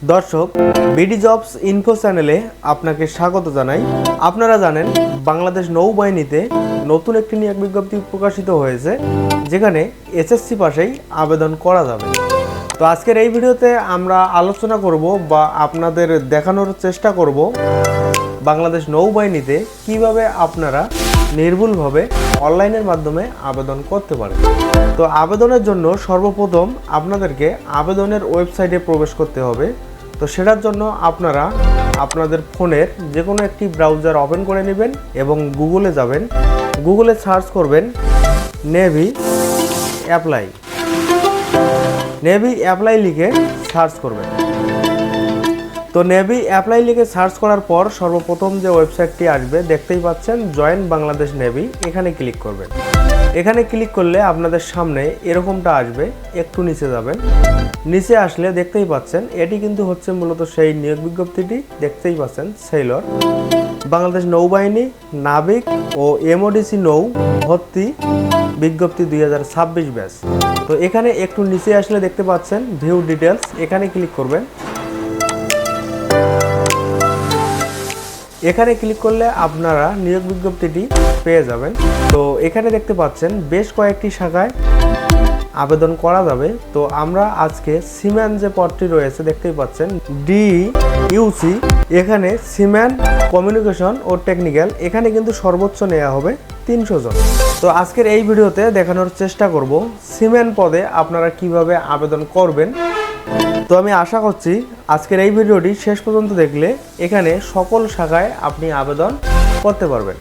দর্শক, BD jobs info চ্যানেলে আপনাকে স্বাগত জানাই। আপনারা জানেন বাংলাদেশ নৌবাহিনীতে নতুন একটি নিয়োগ বিজ্ঞপ্তি প্রকাশিত হয়েছে, যেখানে এসএসসি পাশেই আবেদন করা যাবে। তো আজকের এই ভিডিওতে আমরা আলোচনা করব বা আপনাদের দেখানোর চেষ্টা করব বাংলাদেশ নৌবাহিনীতে কিভাবে আপনারা নির্ভুলভাবে অনলাইনের মাধ্যমে আবেদন করতে পারেন। তো আবেদনের জন্য সর্বপ্রথম আপনাদেরকে আবেদনের ওয়েবসাইটে প্রবেশ করতে হবে। তো সেটার জন্য আপনারা আপনাদের ফোনের যে কোনো একটি ব্রাউজার ওপেন করে নেবেন এবং গুগলে যাবেন। গুগলে সার্চ করবেন নেভি অ্যাপ্লাই লিখে সার্চ করবেন। তো নেভি অ্যাপ্লাই লিখে সার্চ করার পর সর্বপ্রথম যে ওয়েবসাইটটি আসবে দেখতেই পাচ্ছেন, জয়েন বাংলাদেশ নেভি। এখানে ক্লিক করবেন। এখানে ক্লিক করলে আপনাদের সামনে এরকমটা আসবে। একটু নিচে যাবেন। নিচে আসলে দেখতেই পাচ্ছেন এটি কিন্তু হচ্ছে মূলত সেই নিয়োগ বিজ্ঞপ্তিটি। দেখতেই পাচ্ছেন সেলর বাংলাদেশ নৌবাহিনী নাবিক ও এমওডিসি নৌ ভর্তি বিজ্ঞপ্তি 2026 ব্যাচ। তো এখানে একটু নিচে আসলে দেখতে পাচ্ছেন ভিউ ডিটেলস। এখানে ক্লিক করবেন। এখানে ক্লিক করলে আপনারা নিয়োগ বিজ্ঞপ্তিটি পেয়ে যাবেন। তো এখানে দেখতে পাচ্ছেন বেশ কয়েকটি শাখায় আবেদন করা যাবে। তো আমরা আজকে সিম্যান যে পদটি রয়েছে দেখতেই পাচ্ছেন DUC, এখানে সিম্যান কমিউনিকেশন ও টেকনিক্যাল, এখানে কিন্তু সর্বোচ্চ নেওয়া হবে 300 জন। তো আজকের এই ভিডিওতে দেখানোর চেষ্টা করব সিম্যান পদে আপনারা কিভাবে আবেদন করবেন। তো আমি আশা করছি আজকের এই ভিডিওটি শেষ পর্যন্ত দেখলে এখানে সকল শাখায় আপনি আবেদন করতে পারবেন।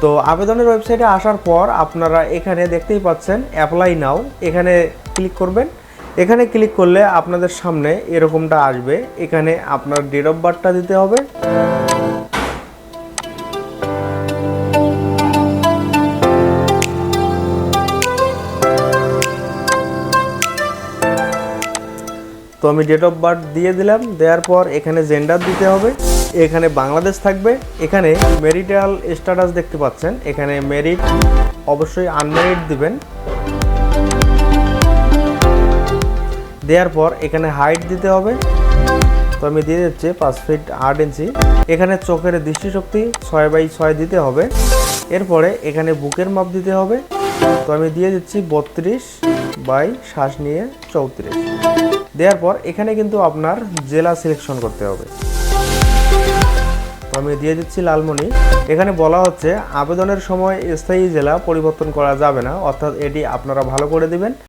তো আবেদনের ওয়েবসাইটে আসার পর আপনারা এখানে দেখতেই পাচ্ছেন অ্যাপ্লাই নাও, এখানে ক্লিক করবেন। এখানে ক্লিক করলে আপনাদের সামনে এরকমটা আসবে। এখানে আপনার ডেট অফ বার্থটা দিতে হবে। তো আমি ডেট অফ বার্থ দিয়ে দিলাম। দেওয়ার পর এখানে জেন্ডার দিতে হবে। এখানে বাংলাদেশ থাকবে। এখানে মেরিটাল স্ট্যাটাস দেখতে পাচ্ছেন, এখানে মেরিট অবশ্যই আনমেরিট দিবেন। দেওয়ার পর এখানে হাইট দিতে হবে। তো আমি দিয়ে দিচ্ছি 5 ফিট 8 ইঞ্চি। এখানে চোখের দৃষ্টিশক্তি 6/6 দিতে হবে। এরপরে এখানে বুকের মাপ দিতে হবে। তো আমি দিয়ে দিচ্ছি 32 শ্বাস নিয়ে 34। দেওয়ার পর এখানে কিন্তু আপনার জেলা সিলেকশন করতে হবে। তো আমি দিয়ে দিচ্ছি লালমনি। এখানে বলা হচ্ছে আবেদনের সময় স্থায়ী জেলা পরিবর্তন করা যাবে না, অর্থাৎ এটি আপনারা ভালো করে দিবেন।